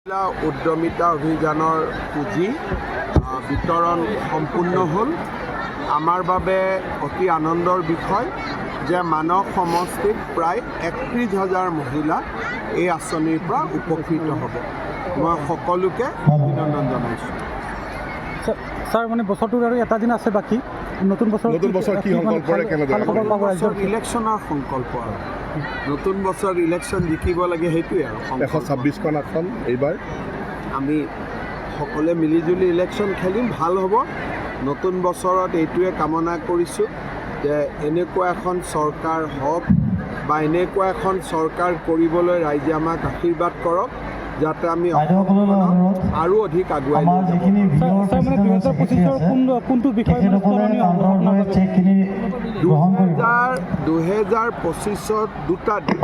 মহিলা উদ্যমিতা অভিযানৰ পুঁজি বিতৰণ সম্পূৰ্ণ হ'ল। আমাৰ বাবে অতি আনন্দৰ বিষয় যে মানস সমষ্টিত প্ৰায় 31,000 মহিলা এই আঁচনিৰ পৰা উপকৃত হ'ব। মই সকলোকে অভিনন্দন জনাইছোঁ। স্যাৰ মানে বছৰটোৰ আৰু এটা দিন আছে বাকী। নতুন বছৰ কি সংকল্প কৰে কেনেদৰে ইলেকশ্যনৰ সংকল্প আৰু নতুন বছৰ ইলেকশ্যন জিকিব লাগে, সেইটোৱে আৰু 126খন আসন এইবাৰ আমি সকলোৱে মিলিজুলি ইলেকশ্যন খেলিম, ভাল হ'ব। নতুন বছৰত এইটোৱে কামনা কৰিছোঁ যে এনেকুৱা এখন চৰকাৰ হওক বা এনেকুৱা এখন চৰকাৰ কৰিবলৈ ৰাইজে আমাক আশীৰ্বাদ কৰক, যাতে আমি আৰু অধিক আগুৱাই লৈ যাব। 2025ত দুটা দিন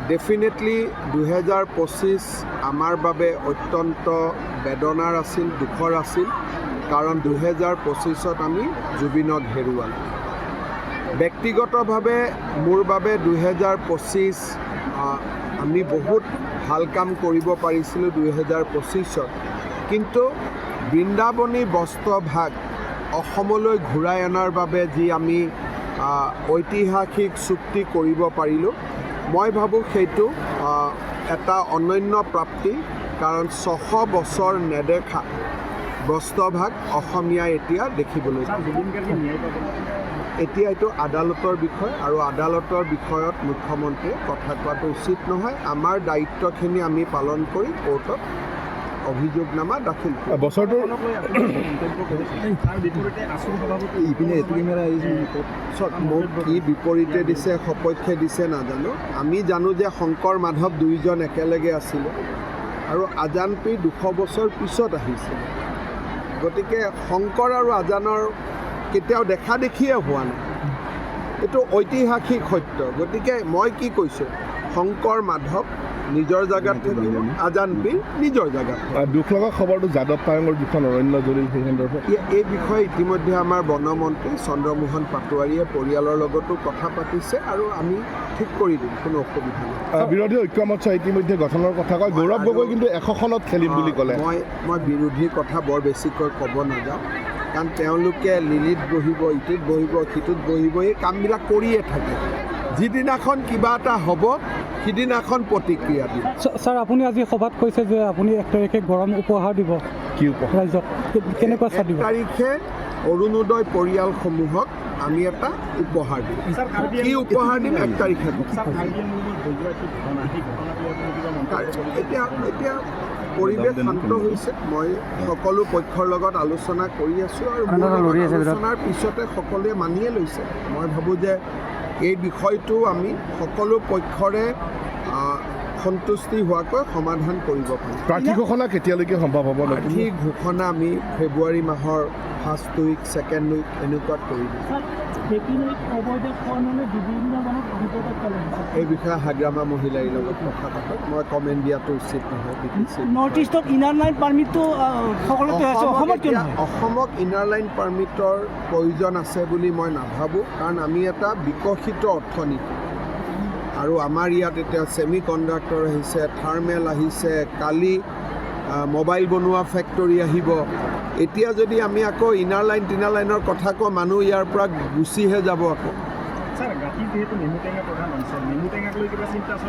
ডেফিনেটলি 2025 আমাৰ বাবে অত্যন্ত বেদনাৰ আছিল, দুখৰ আছিল, কাৰণ 2025ত আমি জুবিনক হেৰুৱালোঁ। ব্যক্তিগতভাৱে মোৰ বাবে 2025 আমি বহুত ভাল কাম কৰিব পাৰিছিলোঁ 2025ত, কিন্তু বৃন্দাবনী বস্ত্ৰভাগ অসমলৈ ঘূৰাই অনাৰ বাবে যি আমি ঐতিহাসিক চুক্তি কৰিব পাৰিলোঁ, মই ভাবোঁ সেইটো এটা অনন্য প্ৰাপ্তি, কাৰণ 600 বছৰ নেদেখা বস্ত্ৰভাগ অসমীয়াই এতিয়া দেখিবলৈ পায়। এতিয়া এইটো আদালতৰ বিষয়, আৰু আদালতৰ বিষয়ত মুখ্যমন্ত্ৰীয়ে কথা কোৱাটো উচিত নহয়। আমাৰ দায়িত্বখিনি আমি পালন কৰি কোৰ্টত অভিযোগনামা দাখিল বছৰটোৰ মোক কি বিপৰীতে দিছে সপক্ষে দিছে নাজানো। আমি জানো যে শংকৰ মাধৱ দুয়োজন একেলগে আছিলে আৰু আজান পীৰ 200 বছৰ পিছত আহিছিলে। গতিকে শংকৰ আৰু আজানৰ কেতিয়াও দেখা দেখিয়ে হোৱা নাই, এইটো ঐতিহাসিক সত্য। গতিকে মই কি কৈছোঁ, শংকৰ মাধৱ নিজৰ জেগাত থাকিব, আজান পীৰ নিজৰ জেগাত। দুখ লগা খবৰটো যাদৱ পায়েঙৰ যিখন অৰণ্য জলিল সেই সন্দৰ্ভত এই বিষয়ে ইতিমধ্যে আমাৰ বনমন্ত্ৰী চন্দ্ৰমোহন পাটোৱাৰীয়ে পৰিয়ালৰ লগতো কথা পাতিছে, আৰু আমি ঠিক কৰি দিম, কোনো অসুবিধা নাই। বিৰোধী ঐক্যমঞ্চ ইতিমধ্যে গঠনৰ কথা কয়। গৌৰৱ গগৈ কিন্তু 100খনত খেলিম বুলি ক'লে। মই বিৰোধীৰ কথা বৰ বেছিকৈ ক'ব নাযাওঁ, কাৰণ তেওঁলোকে লিলিত বহিব, ইটোত বহিব, সিটোত বহিব, এই কামবিলাক কৰিয়ে থাকে। যিদিনাখন কিবা এটা হ'ব সিদিনাখন প্ৰতিক্ৰিয়া দিব। স্যাৰ আপুনি আজি সভাত কৈছে যে আপুনি 1 তাৰিখে গৰম উপহাৰ দিব। কি উপহাৰ? ৰাইজক কেনেকুৱা চাই দিব? 1 তাৰিখে অৰুণোদয় পৰিয়ালসমূহক আমি এটা উপহাৰ দিম। কি উপহাৰ দিম 1 তাৰিখে। এতিয়া পৰিৱেশ শান্ত হৈছে, মই সকলো পক্ষৰ লগত আলোচনা কৰি আছোঁ, আৰু আলোচনাৰ পিছতে সকলোৱে মানিয়ে লৈছে। মই ভাবোঁ যে এই বিষয়টো আমি সকলো পক্ষৰে সন্তুষ্টি হোৱাকৈ সমাধান কৰিব পাৰিম। প্ৰাৰ্থী ঘোষণা কেতিয়ালৈকে সম্ভৱ হ'ব? প্ৰাৰ্থী ঘোষণা আমি ফেব্ৰুৱাৰী মাহৰ 1st উইক 2nd উইক এনেকুৱাত কৰি দিম। এই বিষয়ে হাগ্ৰামা মহিলাৰ লগত কথা পাতক, মই কমেণ্ট দিয়াটো উচিত নহয়। নৰ্থ ইষ্টত ইনাৰ লাইন পাৰ্মিটটো সকলোতে আছে, অসমত কিয় নহয়? অসমক ইনাৰ লাইন পাৰ্মিটৰ প্ৰয়োজন আছে বুলি মই নাভাবোঁ, কাৰণ আমি এটা বিকশিত অৰ্থনীতি, আৰু আমাৰ ইয়াত এতিয়া ছেমি কণ্ডাক্টৰ আহিছে, থাৰ্মেল আহিছে, কালি মোবাইল বনোৱা ফেক্টৰী আহিব। এতিয়া যদি আমি আকৌ ইনাৰ লাইন টিনাৰ লাইনৰ কথা কওঁ, মানুহ ইয়াৰ পৰা গুচিহে যাব। আকৌ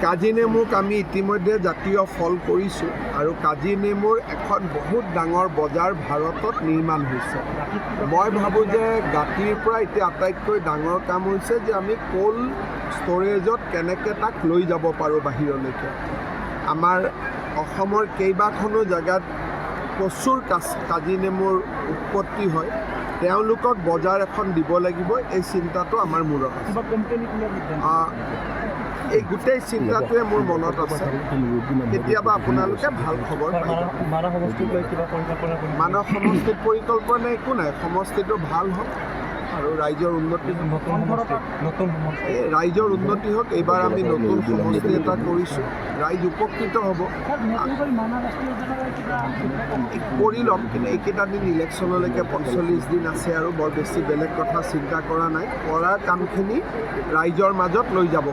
কাজি নেমুক আমি ইতিমধ্যে জাতীয় ফল কৰিছোঁ, আৰু কাজি নেমুৰ এখন বহুত ডাঙৰ বজাৰ ভাৰতত নিৰ্মাণ হৈছে। মই ভাবোঁ যে গাঁতিৰ পৰা এতিয়া আটাইতকৈ ডাঙৰ কাম হৈছে যে আমি কোল্ড ষ্ট'ৰেজত কেনেকৈ তাক লৈ যাব পাৰোঁ বাহিৰলৈকে। আমাৰ অসমৰ কেইবাখনো জেগাত প্ৰচুৰ কাজি নেমুৰ উৎপত্তি হয়, তেওঁলোকক বজাৰ এখন দিব লাগিব, এই চিন্তাটো আমাৰ মূৰত আছে। এই গোটেই চিন্তাটোৱে মোৰ মনত আছে। কেতিয়াবা আপোনালোকে ভাল খবৰ পাই। মানৱ সমষ্টিত পৰিকল্পনা একো নাই, সমষ্টিটো ভাল হওক আৰু ৰাইজৰ উন্নতি ৰাইজৰ উন্নতি হওক। এইবাৰ আমি নতুন সমষ্টি এটা কৰিছোঁ, ৰাইজ উপকৃত হ'ব। কৰি ল'ম, কিন্তু এইকেইটা দিন ইলেকশ্যনলৈকে 45 দিন আছে, আৰু বৰ বেছি বেলেগ কথা চিন্তা কৰা নাই। কৰা কামখিনি ৰাইজৰ মাজত লৈ যাব।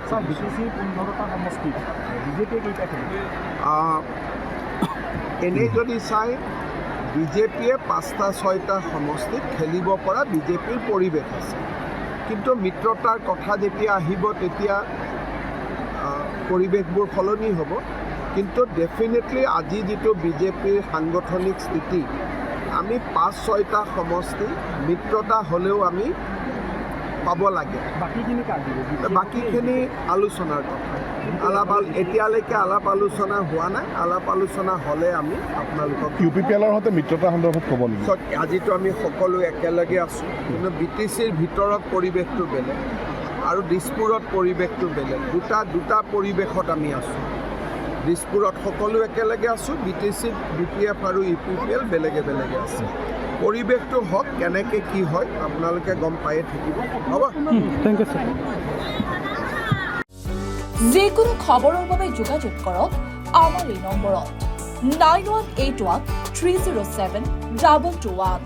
এনেই যদি চাই বিজেপিয়ে 5টা-6টা সমষ্টিত খেলিব পৰা বিজেপিৰ পৰিৱেশ আছে, কিন্তু মিত্ৰতাৰ কথা যেতিয়া আহিব তেতিয়া পৰিৱেশবোৰ সলনি হ'ব। কিন্তু ডেফিনেটলি আজি যিটো বিজেপিৰ সাংগঠনিক স্থিতি, আমি 5-6টা সমষ্টি মিত্ৰতা হ'লেও আমি পাব লাগে। বাকীখিনি আলোচনাৰ কথা, এতিয়ালৈকে আলাপ আলোচনা হোৱা নাই। আলাপ আলোচনা হ'লে আমি আপোনালোকক UPPLৰ সৈতে মিত্ৰতা সন্দৰ্ভত ক'ব নেকি? আজিতো আমি সকলো একেলগে আছোঁ, কিন্তু BTCৰ ভিতৰত পৰিৱেশটো বেলেগ আৰু দিছপুৰত পৰিৱেশটো বেলেগ। দুটা পৰিৱেশত আমি আছোঁ। দিছপুৰত সকলো একেলগে আছোঁ, BTCত BPF আৰু UPPL বেলেগে বেলেগে আছে। পৰিৱেশটো হওক, কেনেকৈ কি হয় আপোনালোকে গম পায়ে থাকিব। হ'ব, থেংক ইউ ছাৰ। যিকোনো খবৰৰ বাবে যোগাযোগ কৰক আমাৰ এই নম্বৰত 9181 307 221।